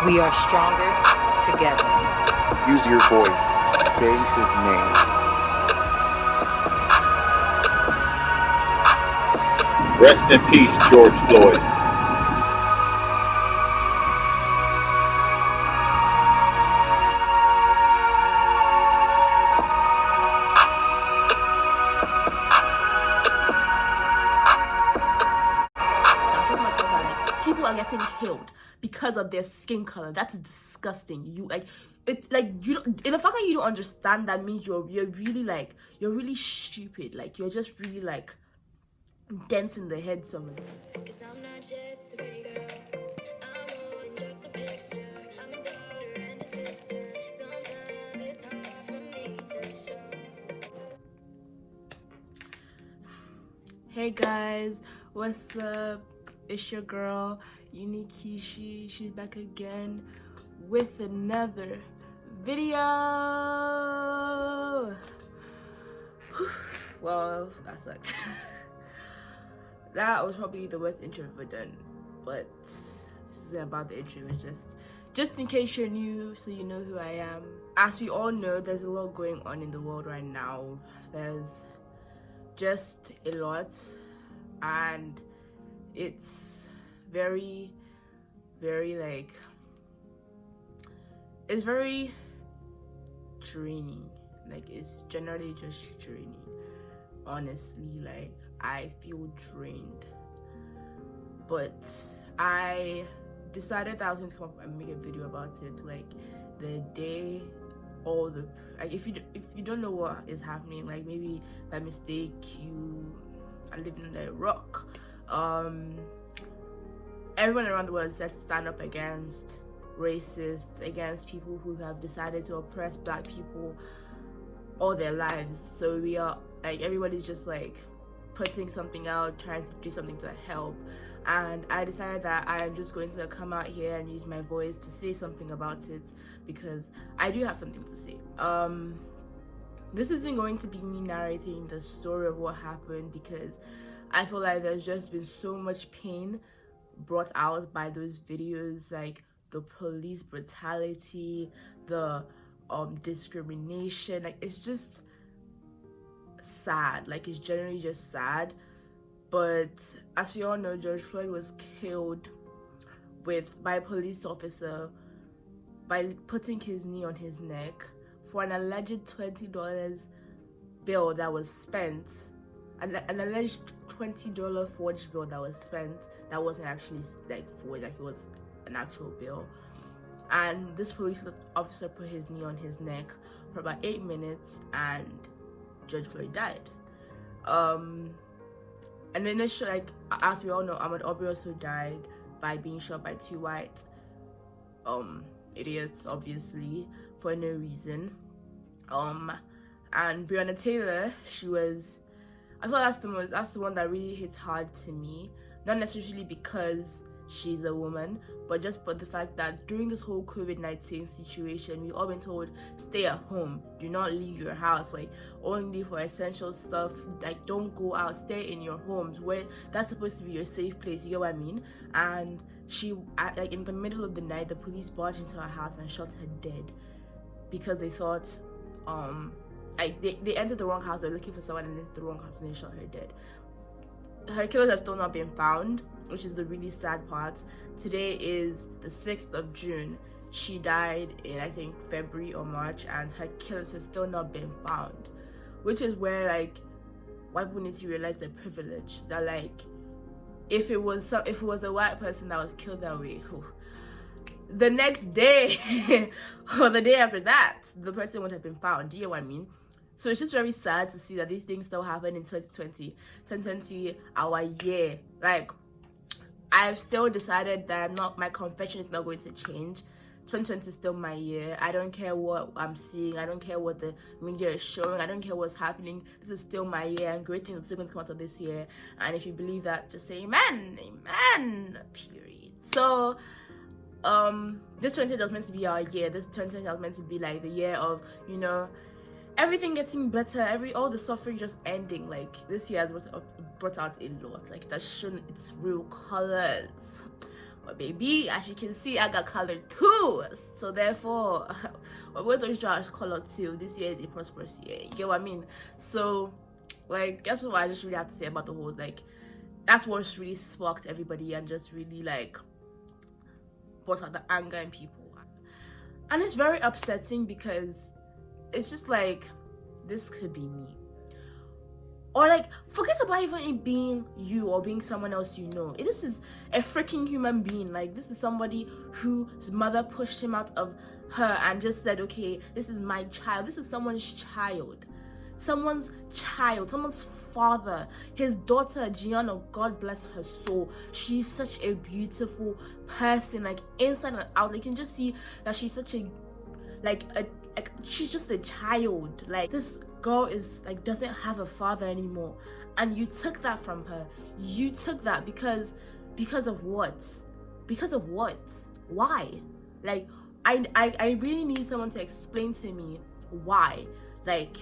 We are stronger together. Use your voice. Say his name. Rest in peace, George Floyd. People are getting killed because of their skin color. That's disgusting. You like it, like you don't, the fact that you don't understand that means you're really stupid. Like you're just really like dense in the head somewhere. Cause I'm not just a pretty girl, I'm more than just a picture. I'm a daughter and a sister. Sometimes it's hard for me to show. Hey guys, what's up? It's your girl Unikishi. She's back again with another video. Well, that sucks. That was probably the worst intro I've ever done, but this is about the intro. It's just in case you're new, so you know who I am. As we all know, there's a lot going on in the world right now. There's just a lot, and it's very like, it's very draining. Like, it's generally just draining. Honestly, like, I feel drained, but I decided that I was going to come up and make a video about it, like the day all the, like, if you don't know what is happening, like maybe by mistake you are living under a rock. Everyone around the world decided to stand up against racists, against people who have decided to oppress black people all their lives. So we are like, everybody's just like putting something out, trying to do something to help. And I decided that I am just going to come out here and use my voice to say something about it, because I do have something to say. This isn't going to be me narrating the story of what happened, because I feel like there's just been so much pain brought out by those videos, like the police brutality, the discrimination. Like, it's just sad. Like, it's generally just sad. But as we all know, George Floyd was killed by a police officer by putting his knee on his neck for an alleged $20 bill that was spent, an alleged $20 forged bill that was spent, that wasn't actually like forged, like it was an actual bill. And this police officer put his knee on his neck for about 8 minutes, and George Floyd died. And then like, as we all know, Ahmaud Arbery also died by being shot by two white idiots, obviously, for no reason. And Breonna Taylor, I feel that's the one that really hits hard to me. Not necessarily because she's a woman, but just for the fact that during this whole COVID-19 situation, we've all been told, stay at home, do not leave your house, like only for essential stuff, like don't go out, stay in your homes, where that's supposed to be your safe place, you know what I mean? And she, like in the middle of the night, the police barged into her house and shot her dead, because they thought, like they entered the wrong house, they're looking for someone, and entered the wrong house and they shot her dead. Her killers have still not been found, which is the really sad part. Today is the 6th of June. She died in, I think, February or March, and her killers have still not been found. Which is where, like, white people need to realize their privilege. That, like, if it was a white person that was killed that way, the next day or the day after that, the person would have been found. Do you know what I mean? So it's just very sad to see that these things still happen in 2020, our year. Like, I've still decided that my confession is not going to change. 2020 is still my year. I don't care what I'm seeing. I don't care what the media is showing. I don't care what's happening. This is still my year, and great things are still going to come out of this year. And if you believe that, just say amen. Amen. Period. So, this 2020 was meant to be our year. This 2020 was meant to be like the year of, you know, everything getting better, all the suffering just ending. Like, this year has brought out a lot, like, that shown its real colors. But baby, as you can see, I got color too. So therefore, we're going to try color too. This year is a prosperous year. You get what I mean? So, like, guess what I just really have to say about the whole, like, that's what's really sparked everybody and just really, like, brought out the anger in people. And it's very upsetting because it's just like, this could be me. Or like, forget about even it being you or being someone else you know. This is a freaking human being. Like, this is somebody whose mother pushed him out of her and just said, okay, this is my child. This is someone's child. Someone's father. His daughter, Gianna, God bless her soul. She's such a beautiful person, like inside and out. Like, you can just see that she's such a, she's just a child. Like, this girl is like, doesn't have a father anymore, and you took that from her. You took that because of what? Why? Like, I really need someone to explain to me why. Like,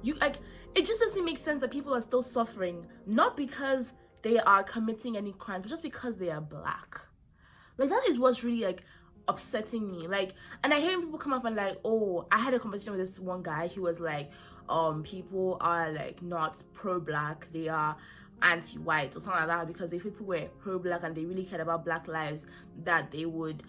you, like, it just doesn't make sense that people are still suffering, not because they are committing any crimes, but just because they are black. Like, that is what's really, like, upsetting me. Like, and I hear people come up and like, oh, I had a conversation with this one guy. He was like, people are like not pro-black, they are anti-white or something like that, because if people were pro-black and they really cared about black lives, that they would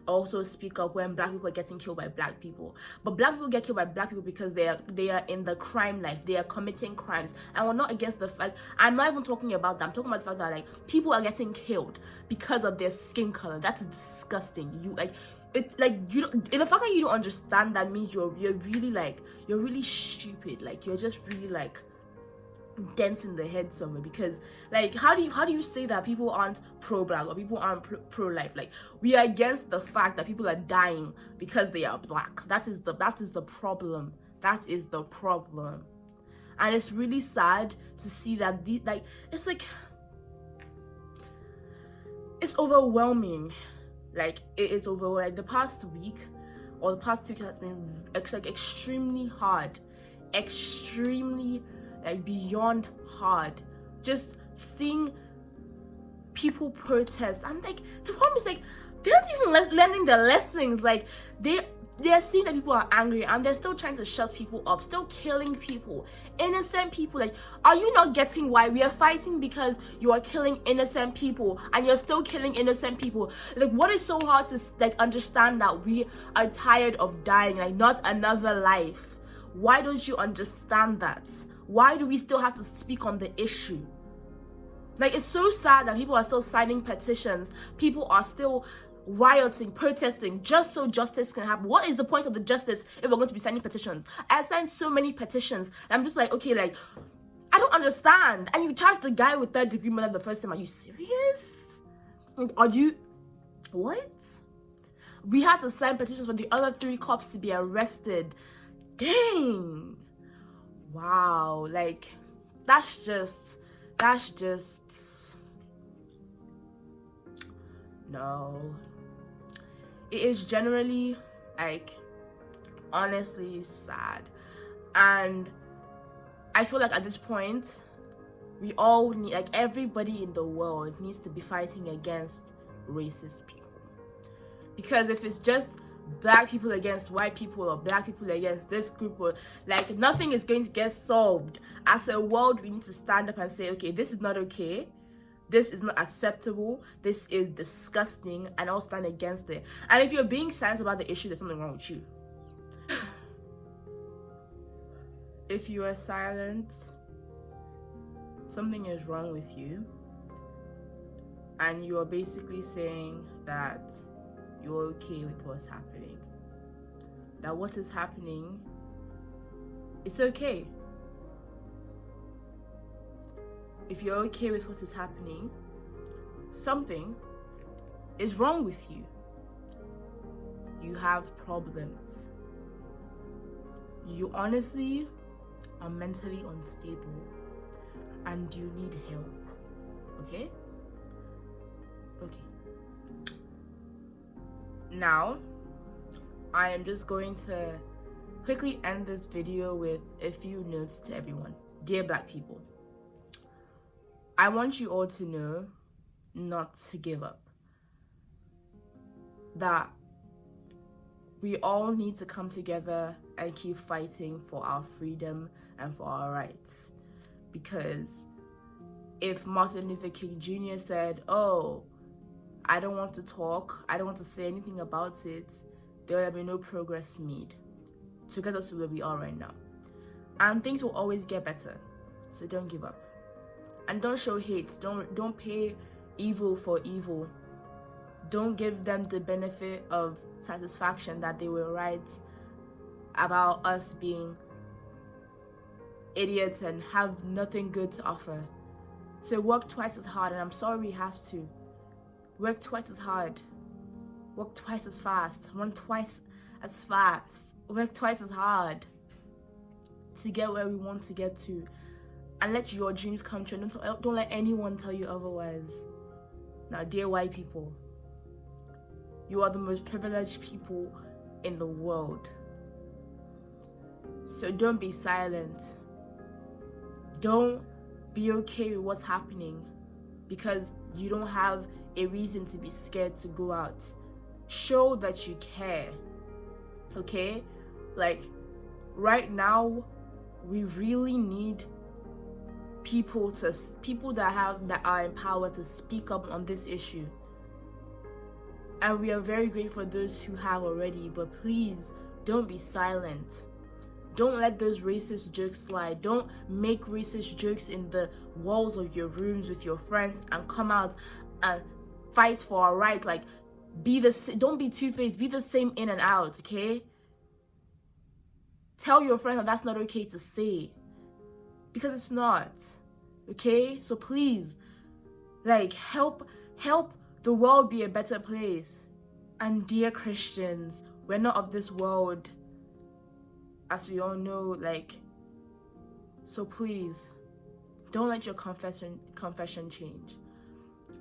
also speak up when black people are getting killed by black people. But black people get killed by black people because they are in the crime life, they are committing crimes, and we're not against the fact. I'm not even talking about that. I'm talking about the fact that like people are getting killed because of their skin color. That's disgusting. You like, it's like, you don't, the fact that you don't understand that means you're really stupid. Like, you're just really like dense in the head somewhere. Because like, how do you say that people aren't pro-black or people aren't pro-life? Like, we are against the fact that people are dying because they are black. That is the problem. That is the problem. And it's really sad to see that it's like, it's overwhelming. Like, it is overwhelming. Like, the past week or the past 2 weeks has been like extremely hard, extremely like beyond hard. Just seeing people protest, and like, the problem is like, they're not even learning the lessons. Like, they're seeing that people are angry and they're still trying to shut people up, still killing people, innocent people. Like, are you not getting why we are fighting? Because you are killing innocent people and you're still killing innocent people. Like, what is so hard to like understand that we are tired of dying, like, not another life? Why don't you understand that? Why do we still have to speak on the issue? Like, it's so sad that people are still signing petitions, people are still rioting, protesting, just so justice can happen. What is the point of the justice if we're going to be signing petitions? I signed so many petitions, and I'm just like, okay, like, I don't understand. And you charged the guy with 3rd-degree murder the first time. Are you serious? Are you, what? We had to sign petitions for the other 3 cops to be arrested. Dang. Wow. Like, that's just no. It is generally, like, honestly sad. And I feel like at this point, we all need, like, everybody in the world needs to be fighting against racist people. Because if it's just black people against white people or black people against this group, or like, nothing is going to get solved. As a world, we need to stand up and say, okay, this is not okay. This is not acceptable. This is disgusting, and I'll stand against it. And if you're being silent about the issue, there's something wrong with you. If you are silent, something is wrong with you. And you are basically saying that you're okay with what's happening. That what is happening, it's okay. If you're okay with what is happening, something is wrong with you. You have problems. You honestly are mentally unstable and you need help. Okay? Okay. Now, I am just going to quickly end this video with a few notes to everyone. Dear black people, I want you all to know not to give up. that we all need to come together and keep fighting for our freedom and for our rights. Because if Martin Luther King Jr. said, oh, I don't want to talk, I don't want to say anything about it, there will be no progress made to get us to where we are right now. And things will always get better, so don't give up. And don't show hate. Don't pay evil for evil. Don't give them the benefit of satisfaction that they were right about us being idiots and have nothing good to offer. So work twice as hard, and I'm sorry we have to. Work twice as hard. Work twice as fast. Run twice as fast. Work twice as hard to get where we want to get to. And let your dreams come true. Don't let anyone tell you otherwise. Now, dear white people, you are the most privileged people in the world. So don't be silent. Don't be okay with what's happening because you don't have a reason to be scared to go out. Show that you care. Okay? Like, right now, we really need people that are empowered to speak up on this issue. And we are very grateful for those who have already, but please don't be silent. Don't let those racist jokes slide. Don't make racist jokes in the walls of your rooms with your friends and come out and fight for our right. Like, don't be two-faced. Be the same in and out, okay? Tell your friend that that's not okay to say, because it's not, okay? So please, like, help the world be a better place. And dear Christians, we're not of this world, as we all know, like, so please, don't let your confession change.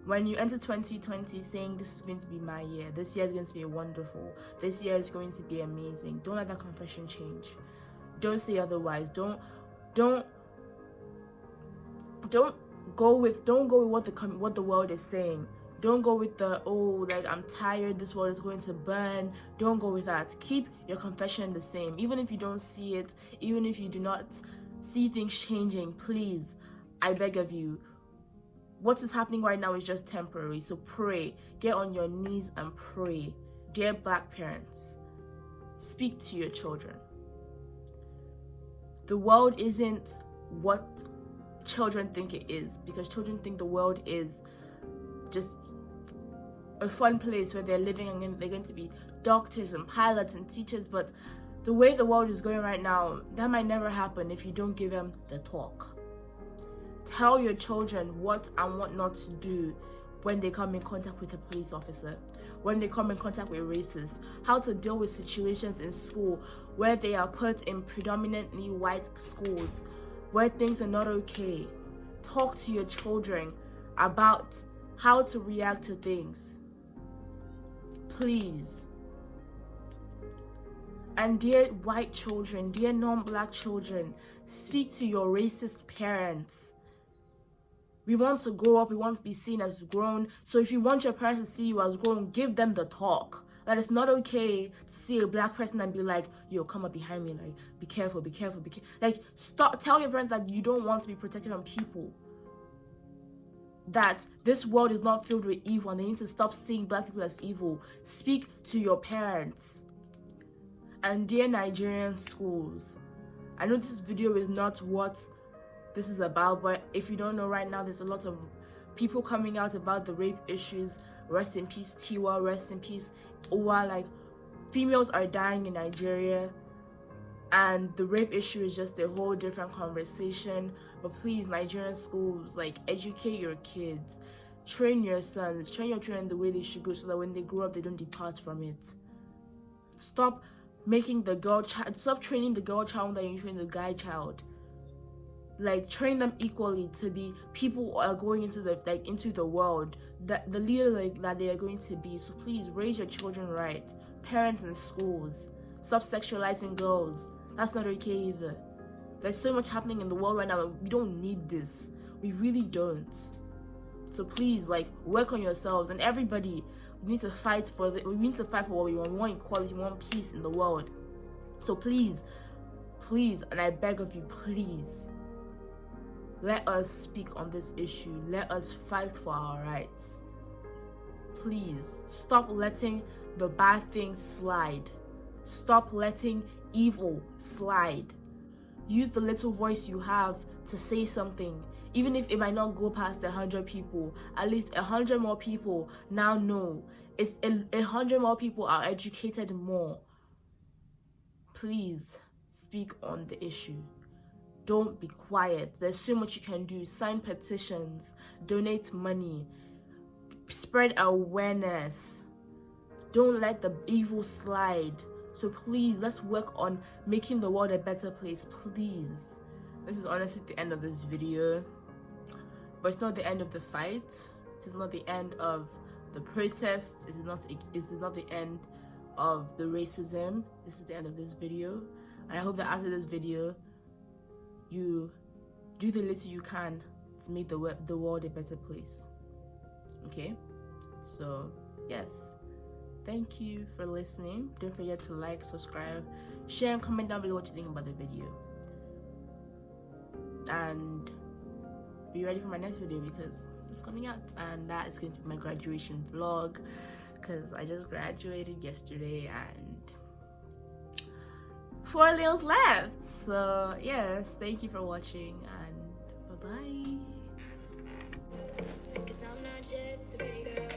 When you enter 2020 saying this is going to be my year, this year is going to be wonderful, this year is going to be amazing, don't let that confession change. Don't say otherwise. Don't go with what the world is saying. Don't go with the, oh, like, I'm tired, this world is going to burn. Don't go with that. Keep your confession the same. Even if you don't see it, even if you do not see things changing, please, I beg of you, what is happening right now is just temporary. So pray. Get on your knees and pray. Dear Black parents, speak to your children. The world isn't what children think it is, because children think the world is just a fun place where they're living and they're going to be doctors and pilots and teachers. But the way the world is going right now, that might never happen if you don't give them the talk. Tell your children what and what not to do when they come in contact with a police officer, when they come in contact with racists, how to deal with situations in school where they are put in predominantly white schools, where things are not okay. Talk to your children about how to react to things. Please. And dear white children, dear non-Black children, speak to your racist parents. We want to grow up, we want to be seen as grown. So if you want your parents to see you as grown, give them the talk. That it's not okay to see a Black person and be like, yo, come up behind me, like, be careful, be careful, be careful. Like, stop, tell your parents that you don't want to be protected from people. That this world is not filled with evil and they need to stop seeing Black people as evil. Speak to your parents. And dear Nigerian schools, I know this video is not what this is about, but if you don't know right now, there's a lot of people coming out about the rape issues. Rest in peace Tiwa, rest in peace Uwa. Like, females are dying in Nigeria, and the rape issue is just a whole different conversation. But please, Nigerian schools, like, educate your kids, train your sons, train your children the way they should go, so that when they grow up they don't depart from it. Stop making the girl child, stop training the girl child that you train the guy child. Like, train them equally to be people who are going into the world, that the leaders that they are going to be. So please, raise your children right. Parents and schools, stop sexualizing girls. That's not okay either. There's so much happening in the world right now, and we don't need this. We really don't. So please, like, work on yourselves. And everybody, We need to fight for we need to fight for what we want. We want equality, we want peace in the world. So please, and I beg of you, please, let us speak on this issue. Let us fight for our rights. Please, stop letting the bad things slide. Stop letting evil slide. Use the little voice you have to say something. Even if it might not go past 100 people, at least 100 more people now know. It's 100 more people are educated more. Please speak on the issue. Don't be quiet. There's so much you can do. Sign petitions, donate money, spread awareness. Don't let the evil slide. So please, let's work on making the world a better place, please. This is honestly the end of this video, but it's not the end of the fight. It is not the end of the protests. It is not the end of the racism. This is the end of this video, and I hope that after this video you do the little you can to make the world a better place. Okay, so yes, thank you for listening. Don't forget to like, subscribe, share, and comment down below what you think about the video, and be ready for my next video because it's coming out, and that is going to be my graduation vlog because I just graduated yesterday and 4 Leos left. So yes, thank you for watching, and bye bye. 'Cause I'm not just a pretty girl.